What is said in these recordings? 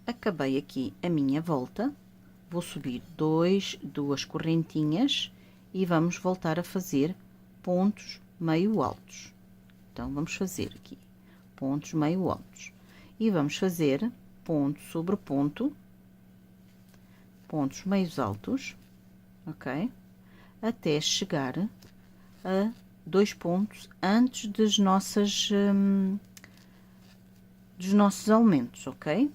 Acabei aqui a minha volta, vou subir duas correntinhas e vamos voltar a fazer pontos meio altos. Então, vamos fazer aqui pontos meio altos e vamos fazer ponto sobre ponto, pontos meios altos, ok? Até chegar a 2 pontos antes dos nossos aumentos, ok?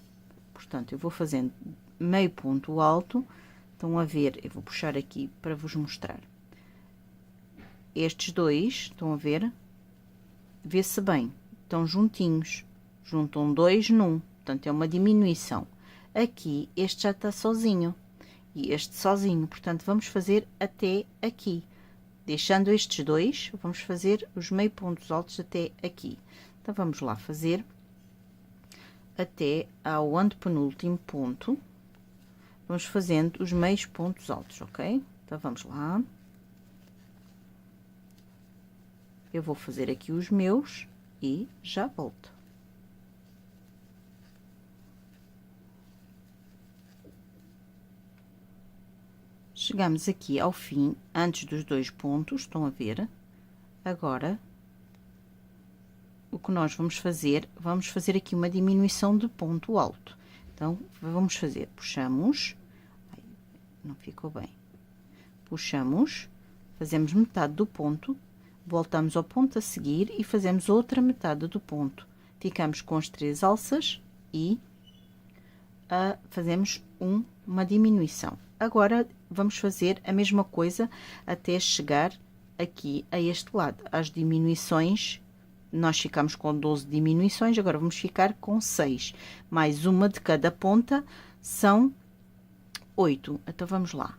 Portanto, eu vou fazendo meio ponto alto. Estão a ver, eu vou puxar aqui para vos mostrar. Estes dois, estão a ver? Vê-se bem, estão juntinhos, juntam dois num, portanto, é uma diminuição. Aqui, este já está sozinho, e este sozinho, portanto, vamos fazer até aqui. Deixando estes dois, vamos fazer os meio pontos altos até aqui. Então, vamos lá fazer até ao antepenúltimo ponto. Vamos fazendo os meios pontos altos, ok? Então, vamos lá. Eu vou fazer aqui os meus e já volto. Chegamos aqui ao fim, antes dos 2 pontos, estão a ver? Agora, o que nós vamos fazer aqui uma diminuição de ponto alto. Então, vamos fazer, puxamos, não ficou bem, puxamos, fazemos metade do ponto, voltamos ao ponto a seguir e fazemos outra metade do ponto. Ficamos com as 3 alças e fazemos uma diminuição. Agora, vamos fazer a mesma coisa até chegar aqui a este lado. As diminuições, nós ficamos com 12 diminuições, agora vamos ficar com 6. Mais uma de cada ponta, são 8. Então, vamos lá.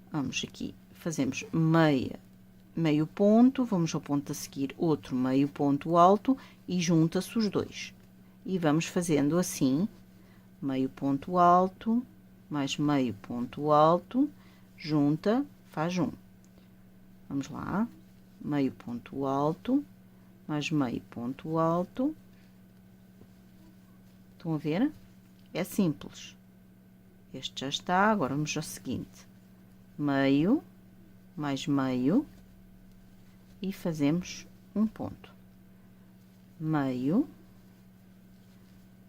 Vamos aqui, fazemos meio ponto, vamos ao ponto a seguir outro meio ponto alto e junta-se os dois. E vamos fazendo assim, meio ponto alto, mais meio ponto alto, junta, faz um. Vamos lá, meio ponto alto, mais meio ponto alto. Estão a ver? É simples. Este já está, agora vamos ao seguinte. Meio, mais meio, e fazemos um ponto. Meio,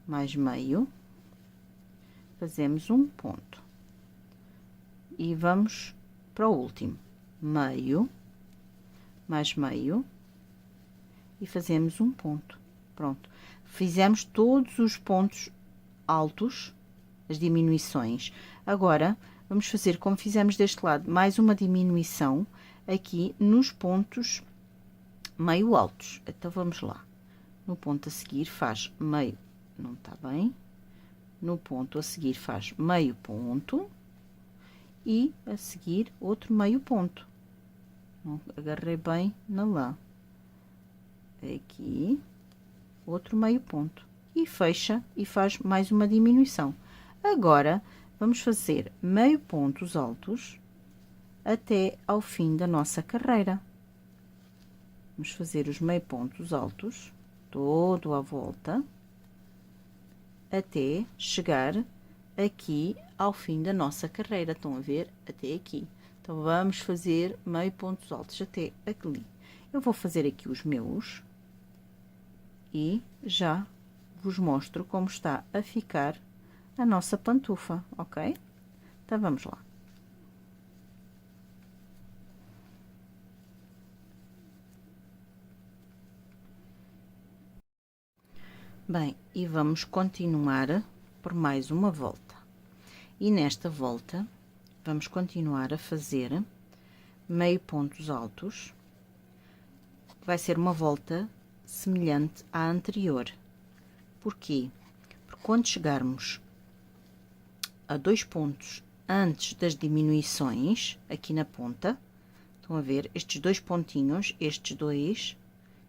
mais meio, fazemos um ponto. E vamos para o último. Meio, mais meio, e fazemos um ponto. Pronto. Fizemos todos os pontos altos, as diminuições. Agora, vamos fazer como fizemos deste lado, mais uma diminuição aqui nos pontos meio altos. Então, vamos lá. No ponto a seguir faz meio, não está bem. No ponto a seguir faz meio ponto e a seguir outro meio ponto. Não agarrei bem na lã. Aqui, outro meio ponto. E fecha e faz mais uma diminuição. Agora, vamos fazer meio pontos altos até ao fim da nossa carreira. Vamos fazer os meio pontos altos, todo à volta, até chegar aqui ao fim da nossa carreira. Estão a ver? Até aqui. Então, vamos fazer meio pontos altos até aqui. Eu vou fazer aqui os meus e já vos mostro como está a ficar a nossa pantufa, ok? Então, vamos lá. Bem, e vamos continuar por mais uma volta. E nesta volta, vamos continuar a fazer meio pontos altos. Vai ser uma volta semelhante à anterior. Porquê? Porque quando chegarmos a 2 pontos antes das diminuições, aqui na ponta, estão a ver estes 2 pontinhos, estes dois,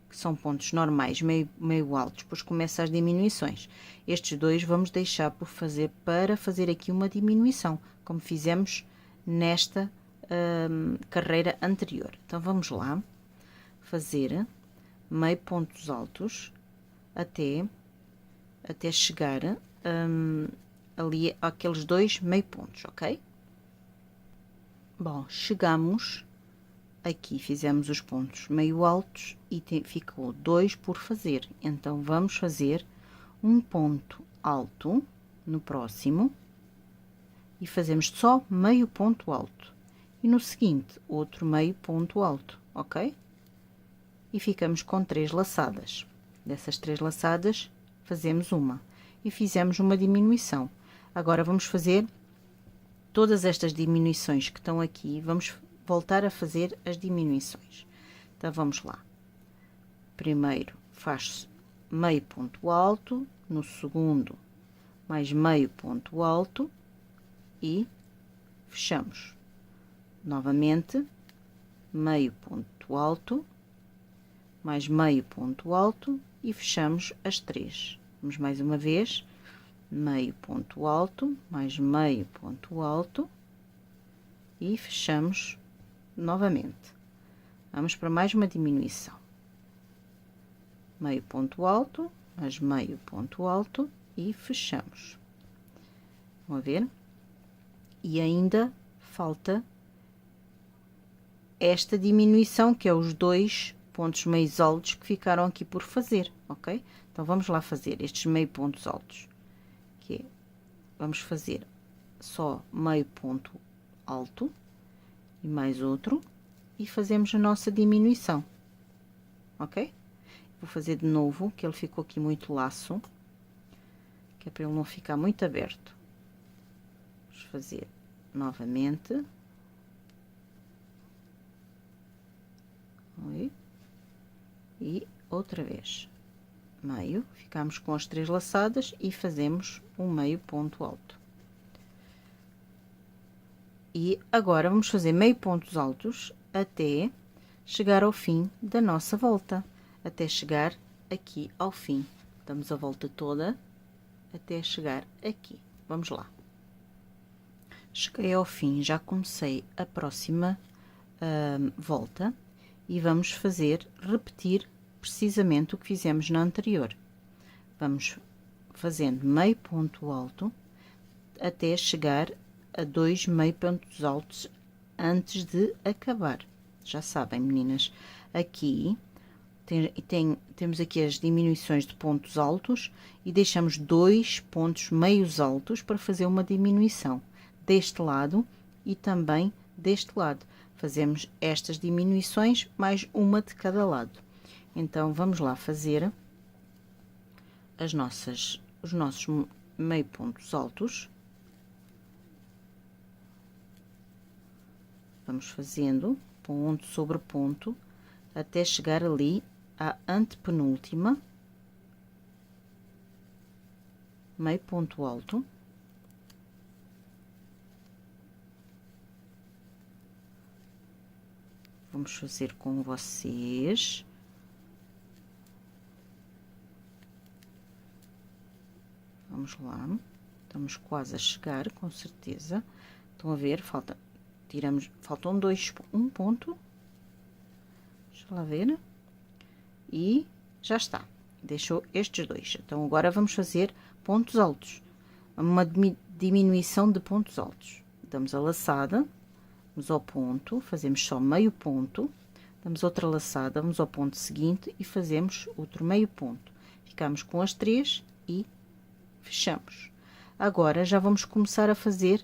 que são pontos normais, meio altos, depois começam as diminuições. Estes dois vamos deixar por fazer, para fazer aqui uma diminuição, como fizemos nesta carreira anterior. Então vamos lá fazer meio pontos altos até chegar ali àqueles 2 meio pontos, ok? Bom, chegamos aqui, fizemos os pontos meio altos e ficou 2 por fazer. Então vamos fazer um ponto alto no próximo e fazemos só meio ponto alto, e no seguinte outro meio ponto alto, ok? E ficamos com 3 laçadas. Dessas 3 laçadas fazemos uma e fizemos uma diminuição. Agora vamos fazer todas estas diminuições que estão aqui, vamos voltar a fazer as diminuições. Então vamos lá. Primeiro faz meio ponto alto, no segundo mais meio ponto alto e fechamos. Novamente meio ponto alto, mais meio ponto alto e fechamos as 3. Vamos mais uma vez, meio ponto alto, mais meio ponto alto e fechamos novamente. Vamos para mais uma diminuição. Meio ponto alto, mais meio ponto alto e fechamos. Vão ver? E ainda falta esta diminuição, que é os 2 pontos meios altos que ficaram aqui por fazer, ok? Então vamos lá fazer estes meio pontos altos, que é, vamos fazer só meio ponto alto e mais outro e fazemos a nossa diminuição, ok? Vou fazer de novo, que ele ficou aqui muito laço, que é para ele não ficar muito aberto. Vamos fazer novamente. E outra vez meio, ficamos com as 3 laçadas e fazemos um meio ponto alto. E agora vamos fazer meio pontos altos até chegar ao fim da nossa volta, até chegar aqui ao fim. Damos a volta toda até chegar aqui. Vamos lá. Cheguei ao fim, já comecei a próxima volta e vamos repetir precisamente o que fizemos na anterior. Vamos fazendo meio ponto alto até chegar a 2 meio pontos altos antes de acabar. Já sabem, meninas, aqui temos aqui as diminuições de pontos altos e deixamos 2 pontos meios altos para fazer uma diminuição deste lado e também deste lado. Fazemos estas diminuições mais uma de cada lado. Então vamos lá fazer os nossos meio pontos altos. Vamos fazendo ponto sobre ponto até chegar ali à antepenúltima meio ponto alto. Vamos fazer com vocês. Vamos lá, estamos quase a chegar, com certeza. Estão a ver, faltam um ponto. Deixa lá ver. E já está, deixou estes 2. Então agora vamos fazer pontos altos, uma diminuição de pontos altos. Damos a laçada, vamos ao ponto, fazemos só meio ponto, damos outra laçada, vamos ao ponto seguinte e fazemos outro meio ponto. Ficamos com as 3 e fechamos. Agora já vamos começar a fazer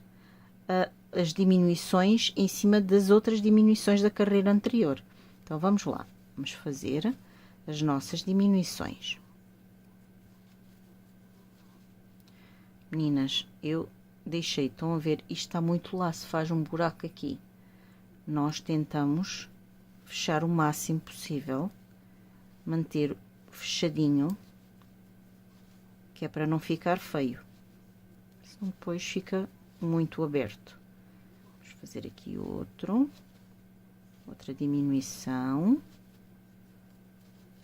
as diminuições em cima das outras diminuições da carreira anterior. Então vamos lá, vamos fazer as nossas diminuições. Meninas, eu deixei, estão a ver, isto está muito laço, faz um buraco aqui. Nós tentamos fechar o máximo possível, manter fechadinho, que é para não ficar feio, senão depois fica muito aberto. Vamos fazer aqui outra diminuição,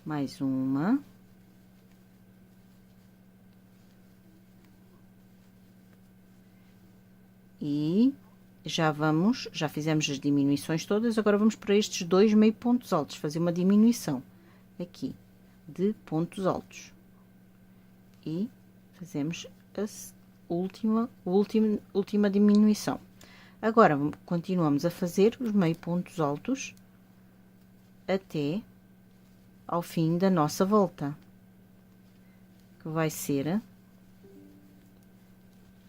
mais uma. E já fizemos as diminuições todas, agora vamos para estes dois meio pontos altos, fazer uma diminuição aqui de pontos altos. E fazemos a última diminuição. Agora, continuamos a fazer os meio pontos altos até ao fim da nossa volta, que vai ser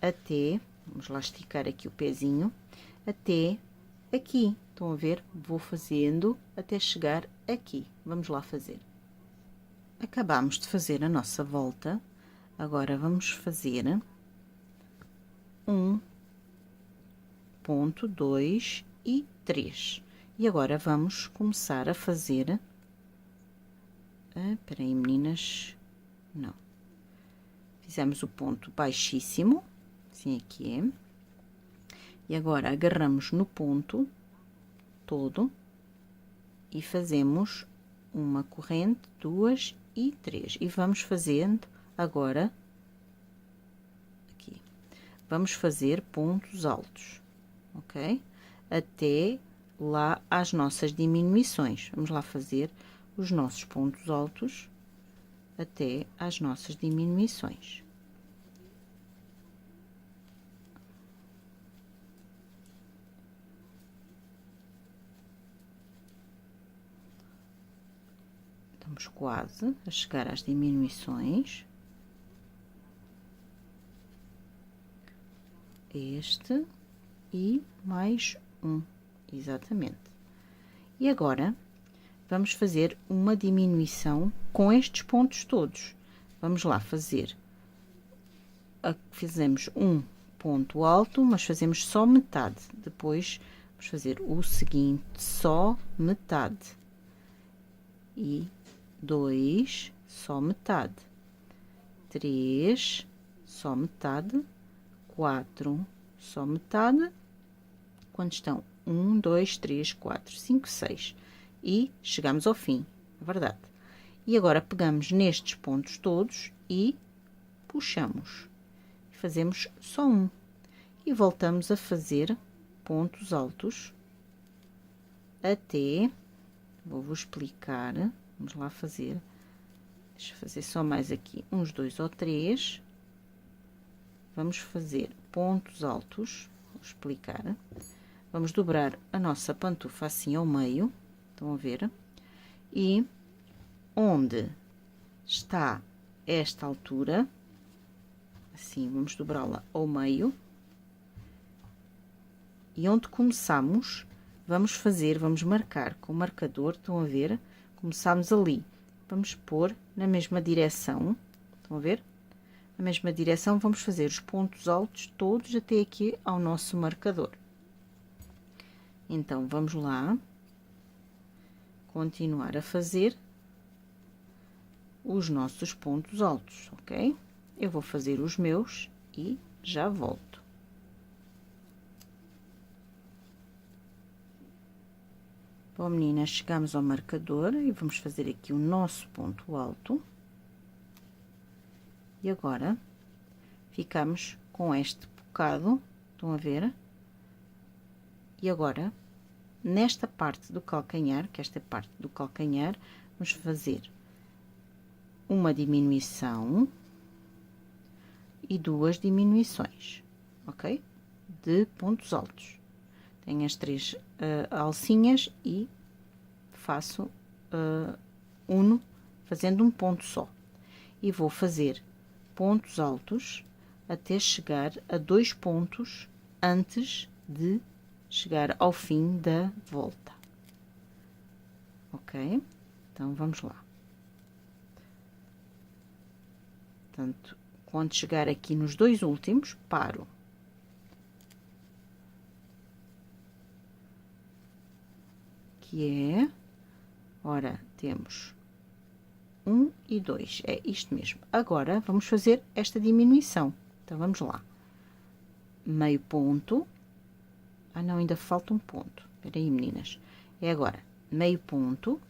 até, vamos lá esticar aqui o pezinho, até aqui. Estão a ver? Vou fazendo até chegar aqui. Vamos lá fazer. Acabamos de fazer a nossa volta. Agora vamos fazer 1 ponto, 2 e 3. E agora vamos começar a fazer... espera aí, meninas. Não. Fizemos o ponto baixíssimo. Assim aqui é. E agora agarramos no ponto todo e fazemos uma corrente, 2 e 3. E vamos fazendo agora aqui. Vamos fazer pontos altos, ok? Até lá às nossas diminuições. Vamos lá fazer os nossos pontos altos até às nossas diminuições. Estamos quase a chegar às diminuições. Este e mais um, exatamente. E agora vamos fazer uma diminuição com estes pontos todos. Vamos lá fazer. Fizemos um ponto alto, mas fazemos só metade. Depois vamos fazer o seguinte, só metade. E 2, só metade. 3, só metade. 4, só metade. Quando estão 1, 2, 3, 4, 5, 6. E chegamos ao fim, é verdade. E agora pegamos nestes pontos todos e puxamos. Fazemos só um. E voltamos a fazer pontos altos até... Vou-vos explicar. Vamos lá fazer. Deixa eu fazer só mais aqui uns 2 ou 3. Vamos fazer pontos altos. Vou explicar. Vamos dobrar a nossa pantufa assim ao meio. Estão a ver? E onde está esta altura, assim, vamos dobrá-la ao meio. E onde começamos, vamos marcar com o marcador, estão a ver? Começamos ali. Vamos pôr na mesma direção, estão a ver? Na mesma direção, vamos fazer os pontos altos todos até aqui ao nosso marcador. Então, vamos lá. Continuar a fazer os nossos pontos altos, ok? Eu vou fazer os meus e já volto. Bom, meninas, chegamos ao marcador e vamos fazer aqui o nosso ponto alto. E agora, ficamos com este bocado, estão a ver? E agora, nesta parte do calcanhar, que esta é a parte do calcanhar, vamos fazer uma diminuição e 2 diminuições, ok? De pontos altos. Tenho as 3 alcinhas e faço uno, fazendo um ponto só. E vou fazer pontos altos até chegar a 2 pontos antes de chegar ao fim da volta. Ok? Então, vamos lá. Portanto, quando chegar aqui nos 2 últimos, paro. Que é, ora, temos 1 e 2, é isto mesmo. Agora, vamos fazer esta diminuição. Então, vamos lá. Meio ponto. Ah, não, ainda falta um ponto. Espera aí, meninas. É agora, meio ponto,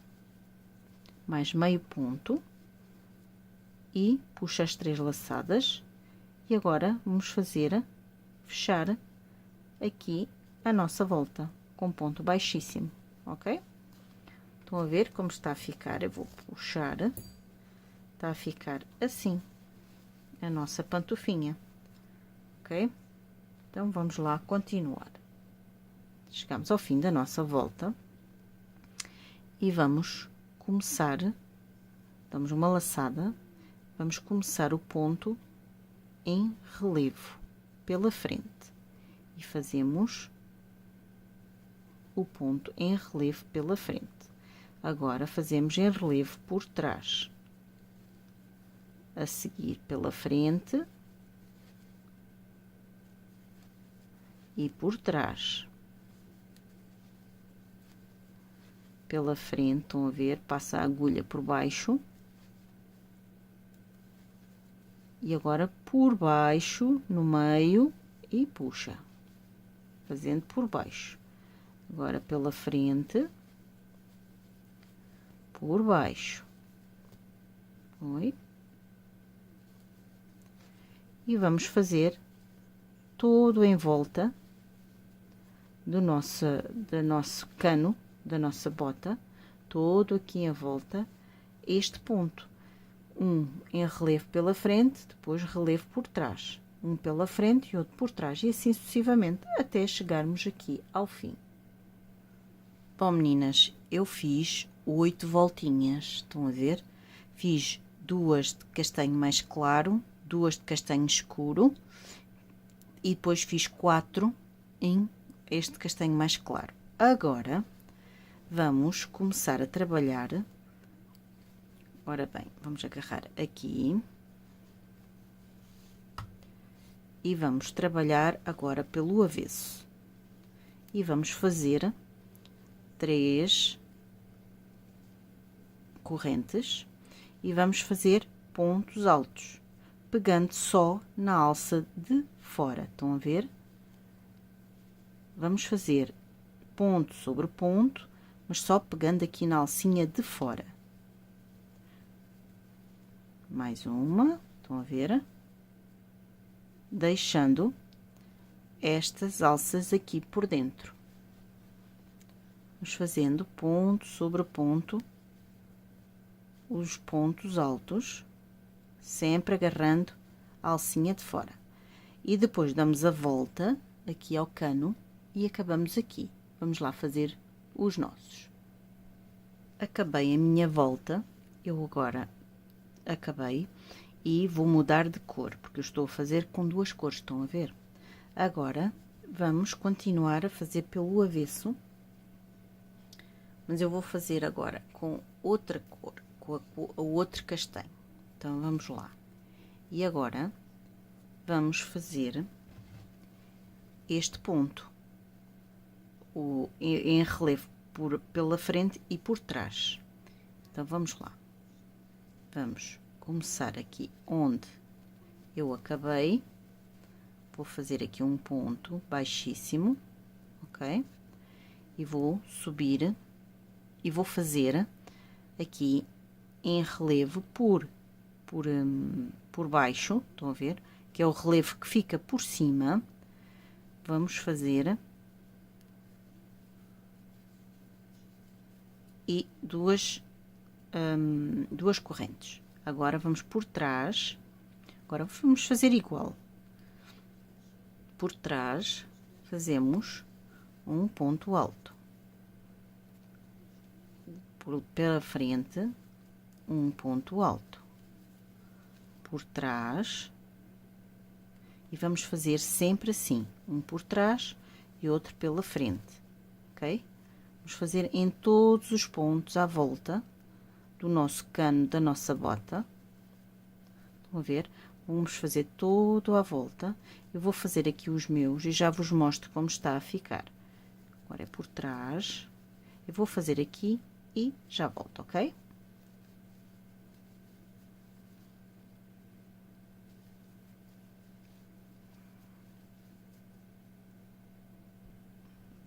mais meio ponto, e puxa as 3 laçadas. E agora, vamos fazer, fechar aqui a nossa volta com ponto baixíssimo, ok? Estão a ver como está a ficar? Eu vou puxar, está a ficar assim, a nossa pantufinha, ok? Então, vamos lá continuar. Chegamos ao fim da nossa volta e vamos começar, damos uma laçada, vamos começar o ponto em relevo pela frente e fazemos o ponto em relevo pela frente. Agora fazemos em relevo por trás, a seguir pela frente e por trás. Pela frente, estão a ver, passa a agulha por baixo. E agora por baixo, no meio, e puxa, fazendo por baixo. Agora pela frente, por baixo. Oi. E vamos fazer todo em volta do nosso cano, da nossa bota, todo aqui em volta, este ponto. Um em relevo pela frente, depois relevo por trás. Um pela frente e outro por trás, e assim sucessivamente, até chegarmos aqui ao fim. Bom, meninas, eu fiz 8 voltinhas, estão a ver? Fiz 2 de castanho mais claro, 2 de castanho escuro, e depois fiz 4 em este castanho mais claro. Agora, vamos começar a trabalhar. Ora bem, vamos agarrar aqui e vamos trabalhar agora pelo avesso. E vamos fazer 3 correntes e vamos fazer pontos altos, pegando só na alça de fora. Estão a ver? Vamos fazer ponto sobre ponto, mas só pegando aqui na alcinha de fora. Mais uma, estão a ver? Deixando estas alças aqui por dentro. Vamos fazendo ponto sobre ponto, os pontos altos, sempre agarrando a alcinha de fora. E depois damos a volta aqui ao cano e acabamos aqui. Vamos lá fazer os nossos. Acabei a minha volta, eu agora acabei e vou mudar de cor, porque eu estou a fazer com 2 cores, estão a ver? Agora, vamos continuar a fazer pelo avesso, mas eu vou fazer agora com outra cor, com o outro castanho. Então, vamos lá. E agora, vamos fazer este ponto, em relevo pela frente e por trás. Então, vamos lá. Vamos começar aqui onde eu acabei, vou fazer aqui um ponto baixíssimo, ok? E vou subir e vou fazer aqui em relevo por baixo, estão a ver? Que é o relevo que fica por cima. Vamos fazer e duas correntes. Agora vamos por trás, agora vamos fazer igual. Por trás fazemos um ponto alto, pela frente um ponto alto, por trás, e vamos fazer sempre assim, um por trás e outro pela frente, ok? Vamos fazer em todos os pontos à volta do nosso cano da nossa bota. Estão a ver? Vamos fazer todo à volta. Eu vou fazer aqui os meus e já vos mostro como está a ficar. Agora é por trás. Eu vou fazer aqui e já volto, ok?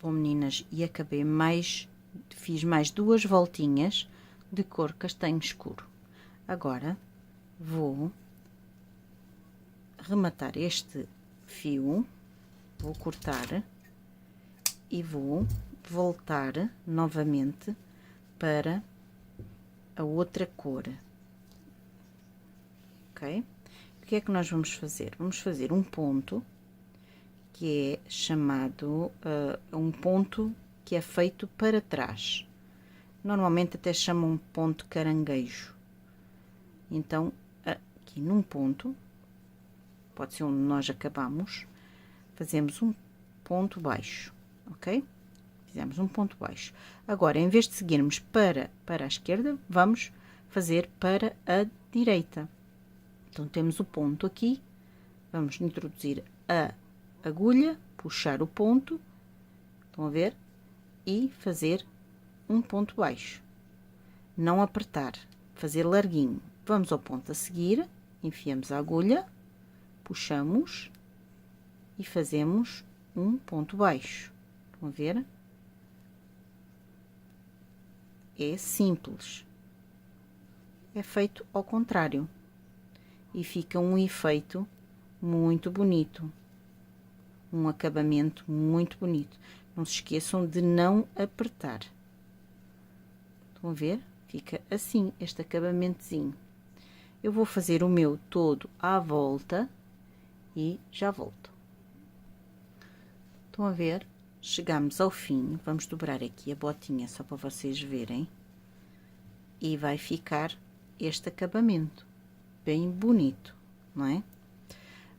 Bom, meninas, e acabei fiz mais 2 voltinhas de cor castanho escuro. Agora vou rematar este fio, vou cortar e vou voltar novamente para a outra cor. Ok? O que é que nós vamos fazer? Vamos fazer um ponto que é chamado um ponto que é feito para trás. Normalmente até chamam ponto caranguejo. Então, aqui num ponto, pode ser onde nós acabamos, fazemos um ponto baixo, ok? Fizemos um ponto baixo. Agora, em vez de seguirmos para a esquerda, vamos fazer para a direita. Então, temos o ponto aqui, vamos introduzir a agulha, puxar o ponto, estão a ver? E fazer um ponto baixo. Não apertar, fazer larguinho. Vamos ao ponto a seguir, enfiamos a agulha, puxamos e fazemos um ponto baixo. Estão a ver? É simples. É feito ao contrário. E fica um efeito muito bonito. Um acabamento muito bonito. Não se esqueçam de não apertar. Estão a ver? Fica assim, este acabamentozinho. Eu vou fazer o meu todo à volta e já volto. Estão a ver? Chegamos ao fim. Vamos dobrar aqui a botinha só para vocês verem. E vai ficar este acabamento. Bem bonito, não é?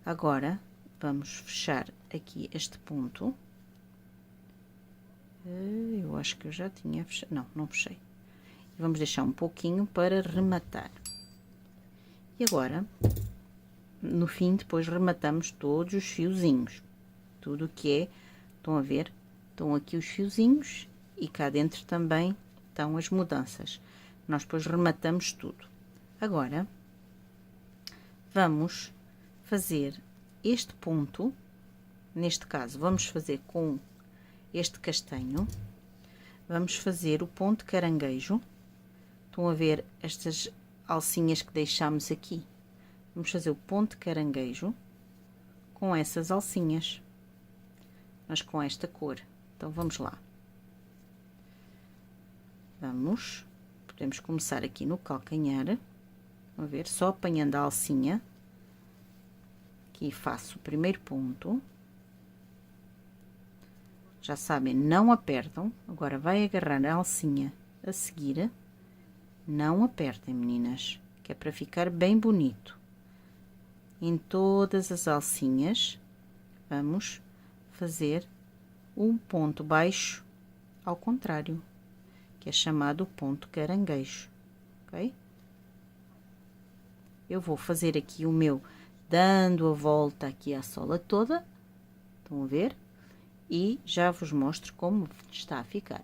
Agora, vamos fechar aqui este ponto. Eu acho que eu já tinha fechado. Não, não fechei. Vamos deixar um pouquinho para rematar. E agora, no fim, depois rematamos todos os fiozinhos. Tudo o que é, estão a ver? Estão aqui os fiozinhos e cá dentro também estão as mudanças. Nós depois rematamos tudo. Agora, vamos fazer este ponto. Neste caso, vamos fazer com este castanho. Vamos fazer o ponto caranguejo. Estão a ver estas alcinhas que deixamos aqui? Vamos fazer o ponto caranguejo com essas alcinhas, mas com esta cor. Então, vamos lá. Podemos começar aqui no calcanhar. Vamos ver, só apanhando a alcinha. Aqui faço o primeiro ponto. Já sabem, não apertam. Agora, vai agarrar a alcinha a seguir. Não apertem, meninas, que é para ficar bem bonito. Em todas as alcinhas, vamos fazer um ponto baixo ao contrário, que é chamado ponto caranguejo, ok? Eu vou fazer aqui o meu, dando a volta aqui à sola toda, estão a ver? E já vos mostro como está a ficar.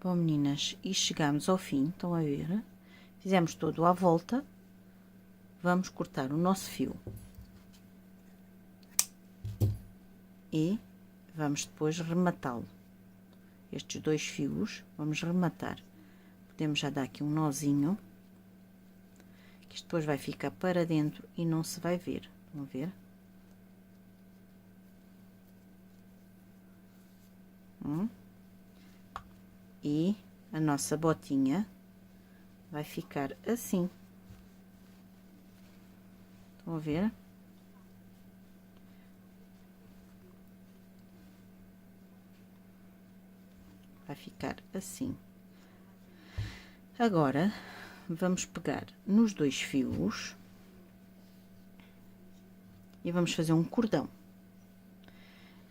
Bom, meninas, e chegamos ao fim, estão a ver? Fizemos todo à volta. Vamos cortar o nosso fio. E vamos depois rematá-lo. Estes dois fios, vamos rematar. Podemos já dar aqui um nozinho. Que isto depois vai ficar para dentro e não se vai ver. Estão a ver? E a nossa botinha vai ficar assim. Estão a ver? Vai ficar assim. Agora, vamos pegar nos dois fios e vamos fazer um cordão.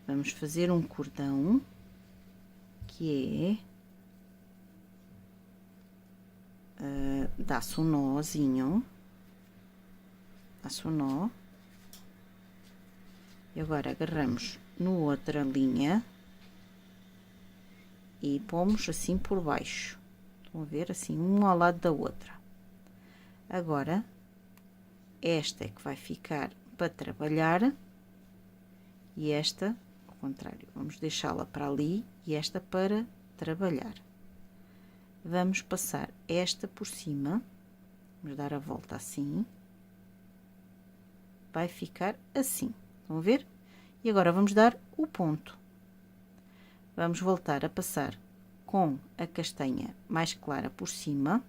Vamos fazer um cordão que é... dá-se um nozinho. Dá-se um nó. E agora agarramos no outra linha e pomos assim por baixo. Estão a ver? Assim, um ao lado da outra. Agora, esta é que vai ficar para trabalhar e esta, ao contrário, vamos deixá-la para ali e esta para trabalhar. Vamos passar esta por cima, vamos dar a volta assim. Vai ficar assim, estão a ver? E agora vamos dar o ponto. Vamos voltar a passar com a castanha mais clara por cima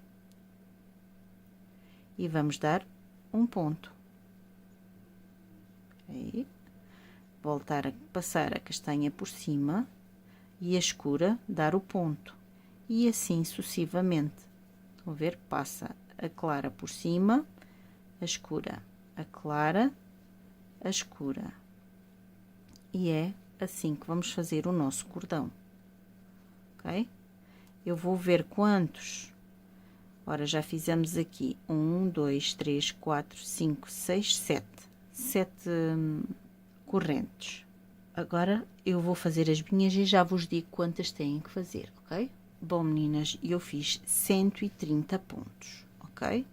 e vamos dar um ponto. Okay. Voltar a passar a castanha por cima e a escura dar o ponto, e assim sucessivamente. Estão a ver? Passa a clara por cima, a escura, a clara, a escura, e é assim que vamos fazer o nosso cordão. Ok? Eu vou ver quantos. Ora, já fizemos aqui 1, 2, 3, 4, 5, 6, 7. 7 correntes. Agora eu vou fazer as minhas e já vos digo quantas têm que fazer, ok? Bom, meninas, eu fiz 130 pontos, ok?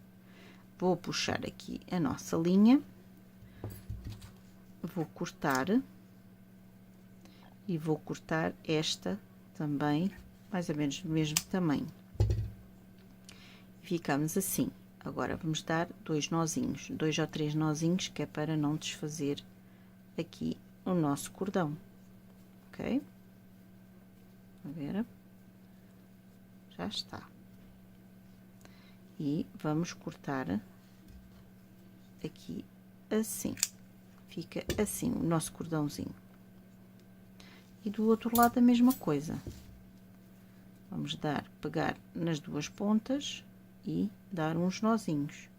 Vou puxar aqui a nossa linha, vou cortar e vou cortar esta também, mais ou menos do mesmo tamanho. Ficamos assim. Agora vamos dar 2 nozinhos, 2 ou 3 nozinhos, que é para não desfazer aqui o nosso cordão, ok? A ver, já está. E vamos cortar aqui assim, fica assim o nosso cordãozinho. E do outro lado a mesma coisa. Vamos pegar nas duas pontas e dar uns nozinhos.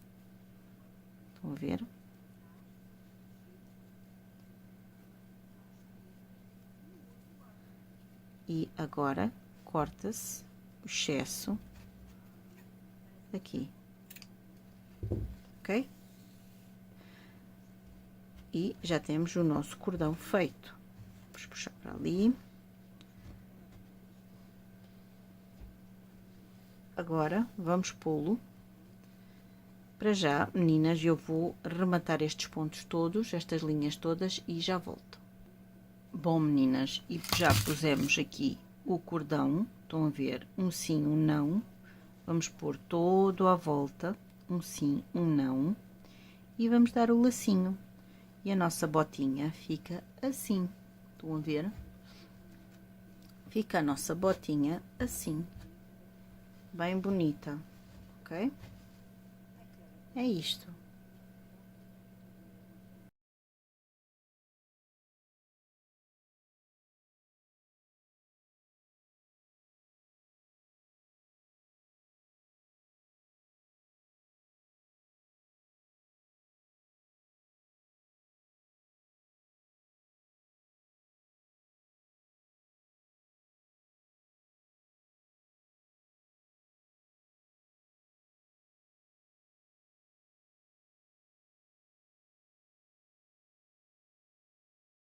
Estão a ver? E agora corta-se o excesso aqui, ok? E já temos o nosso cordão feito. Vamos puxar para ali. Agora vamos pô-lo. Para já, meninas, eu vou rematar estes pontos todos, estas linhas todas, e já volto. Bom, meninas, e já pusemos aqui o cordão, estão a ver, um sim, um não. Vamos pôr todo à volta, um sim, um não, e vamos dar o lacinho. E a nossa botinha fica assim, estão a ver? Fica a nossa botinha assim, bem bonita, ok? É isto.